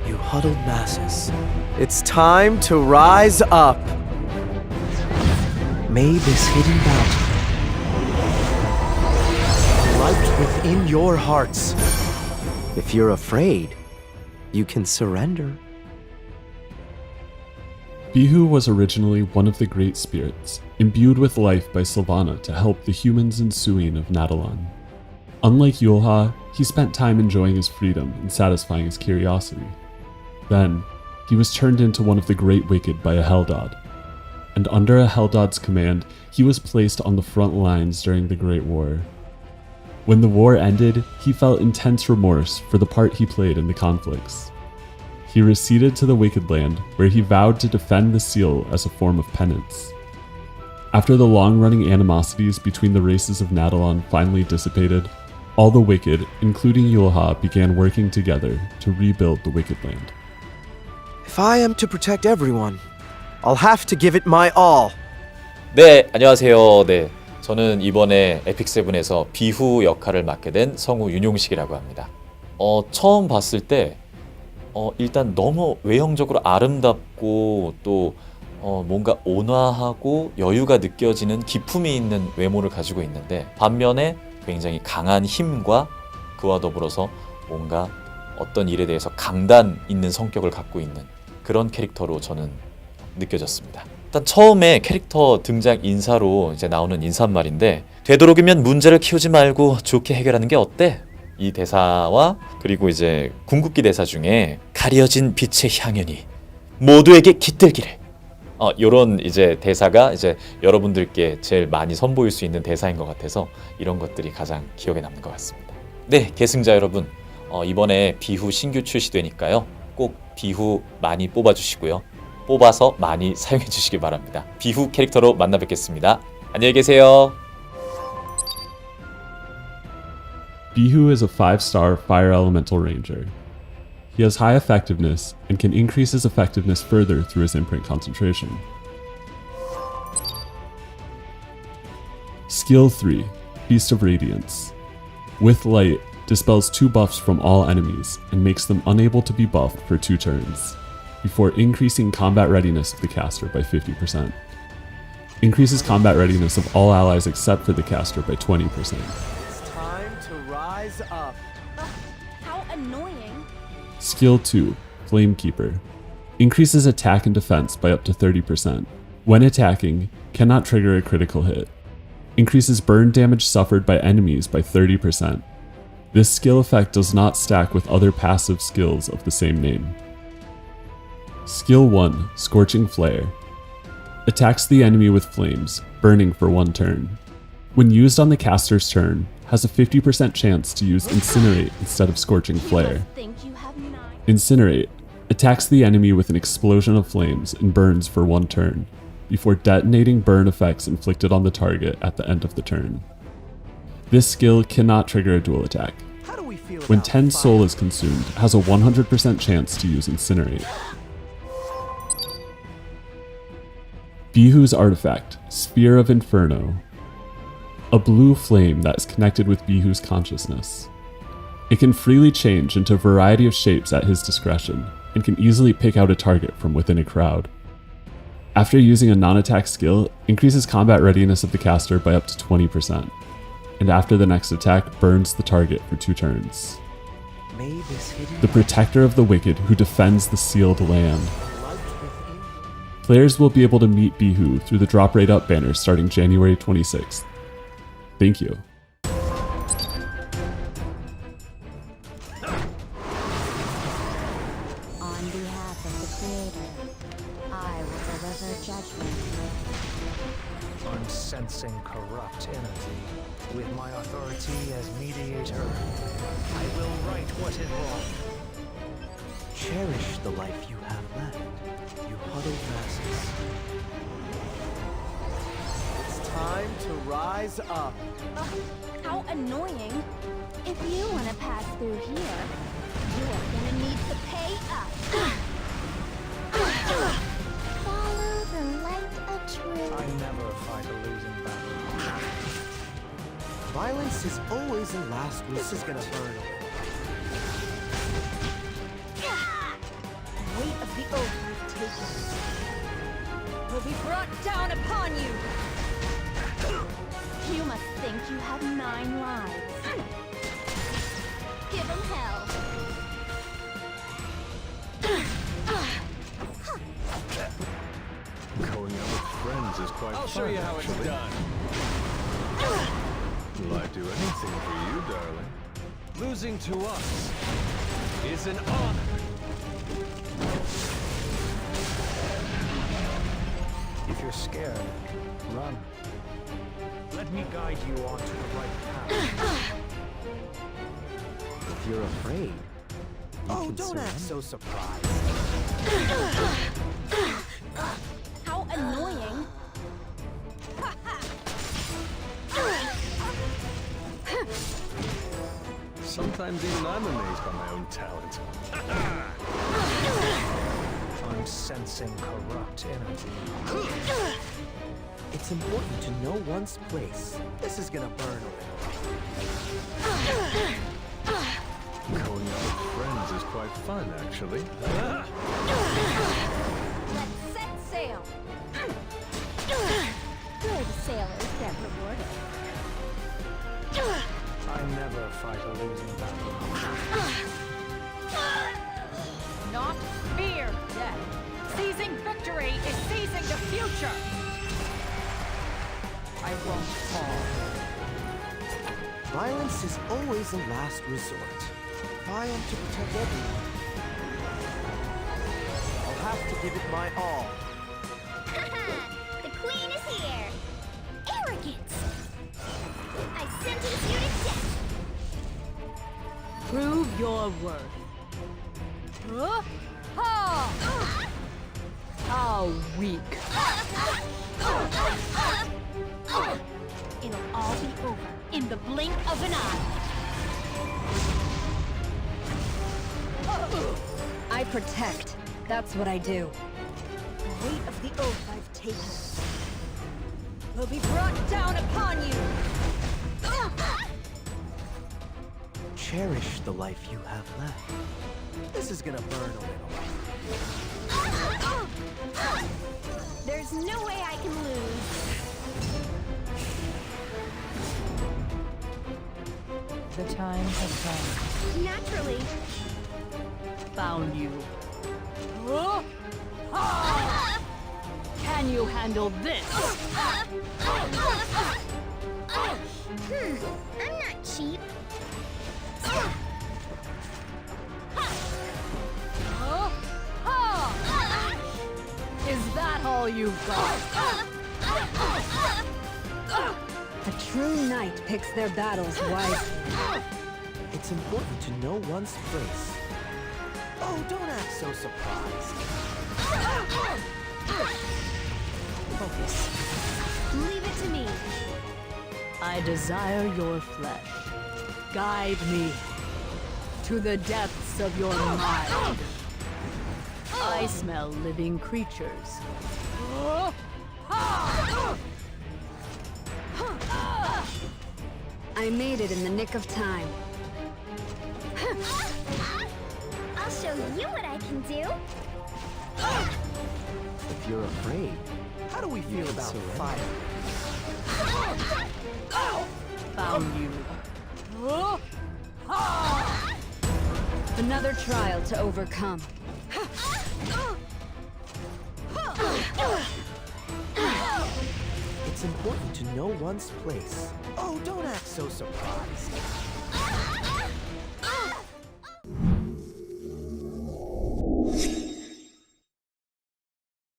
You huddled masses. It's time to rise up. May this hidden bounty light within your hearts. If you're afraid, you can surrender. Beehoo was originally one of the Great Spirits, imbued with life by Sylvana to help the humans and Suin of Nadalon. Unlike Yulha, he spent time enjoying his freedom and satisfying his curiosity. Then, he was turned into one of the Great Wicked by a Helldod, and under a Helldod's command, he was placed on the front lines during the Great War. When the war ended, he felt intense remorse for the part he played in the conflicts. He receded to the Wicked Land, where he vowed to defend the seal as a form of penance. After the long-running animosities between the races of Nadalon finally dissipated, all the Wicked, including Yulha, began working together to rebuild the Wicked Land. If I am to protect everyone, I'll have to give it my all. 네, 안녕하세요. 네, 저는 이번에 에픽7에서 비후 역할을 맡게 된 성우 윤용식이라고 합니다. 처음 봤을 때 일단 너무 외형적으로 아름답고 또 뭔가 온화하고 여유가 느껴지는 기품이 있는 외모를 가지고 있는데, 반면에 굉장히 강한 힘과 그와 더불어서 뭔가 어떤 일에 대해서 강단 있는 성격을 갖고 있는 그런 캐릭터로 저는 느껴졌습니다. 일단 처음에 캐릭터 등장 인사로 이제 나오는 인사말인데, 되도록이면 문제를 키우지 말고 좋게 해결하는 게 어때? 이 대사와 그리고 이제 궁극기 대사 중에 가려진 빛의 향연이 모두에게 깃들기를, 요런 이제 대사가 이제 여러분들께 제일 많이 선보일 수 있는 대사인 것 같아서 이런 것들이 가장 기억에 남는 것 같습니다. 네, 계승자 여러분, 이번에 비후 신규 출시되니까요, 꼭 비후 많이 뽑아주시고요, 뽑아서 많이 사용해 주시기 바랍니다. 비후 캐릭터로 만나 뵙겠습니다. 안녕히 계세요. Beehoo is a 5-star Fire Elemental Ranger. He has high effectiveness and can increase his effectiveness further through his imprint concentration. Skill 3, Beast of Radiance. With light, dispels 2 buffs from all enemies and makes them unable to be buffed for 2 turns, before increasing combat readiness of the caster by 50%. Increases combat readiness of all allies except for the caster by 20%. It's time to rise up. How annoying. Skill 2, Flamekeeper. Increases attack and defense by up to 30%. When attacking, cannot trigger a critical hit. Increases burn damage suffered by enemies by 30%. This skill effect does not stack with other passive skills of the same name. Skill 1, Scorching Flare. Attacks the enemy with flames, burning for 1 turn. When used on the caster's turn, has a 50% chance to use Incinerate instead of Scorching Flare. Incinerate attacks the enemy with an explosion of flames and burns for 1 turn, before detonating burn effects inflicted on the target at the end of the turn. This skill cannot trigger a dual attack. When 10 soul is consumed, it has a 100% chance to use Incinerate. Beehoo's artifact, Sphere of Inferno. A blue flame that is connected with Beehoo's consciousness. It can freely change into a variety of shapes at his discretion, and can easily pick out a target from within a crowd. After using a non-attack skill, increases combat readiness of the caster by up to 20%, and after the next attack, burns the target for 2 turns. The Protector of the Wicked who defends the sealed land. Players will be able to meet Beehoo through the Drop Rate Up banner starting January 26th. Thank you. On behalf of the Creator, I will deliver judgment. I'm sensing corrupt energy. With my authority as mediator, I will right what is wrong. Cherish the life you have left. You huddled masses. It's time to rise up. How annoying. If you want to pass through here, you are gonna need to pay up. Follow the light of truth. I never fight a losing battle. Violence is always a last resort. This is gonna burn. oath I've taken will be brought down upon you! You must think you have 9 lives. Give him hell. Going out with friends is quite fun. I'll show you how it's actually. done. Will I do anything for you, darling? Losing to us is an honor. If you're scared, run. Let me guide you onto the right path. If you're afraid, Oh, don't act so surprised. How annoying! Sometimes even I'm amazed by my own talent. I'm sensing corrupt energy. It's important to know one's place. This is gonna burn a little. Going out with friends is quite fun, actually. Let's set sail! Good sailors get rewarded. I never fight a losing battle. Not fear death. Seizing victory is seizing the future. I won't fall. Violence is always a last resort. If I am to protect everyone, I'll have to give it my all. The queen is here! Arrogance! I sentence you to death! Prove your worth. How weak. It'll all be over in the blink of an eye. I protect. That's what I do. The weight of the oath I've taken Will be brought down upon you. Cherish the life you have left. This is gonna burn a little. There's no way I can lose. The time has come. Naturally. Found you. Can you handle this? I'm not cheap. Is that all you've got? A true knight picks their battles wisely. It's important to know one's place. Oh, don't act so surprised. Focus. Leave it to me. I desire your flesh. Guide me to the depths of your mind. I smell living creatures. I made it in the nick of time. I'll show you what I can do. if you're afraid, How do we feel about surrender. fire? Found you. Another trial to overcome. It's important to know one's place. Oh, don't act so surprised.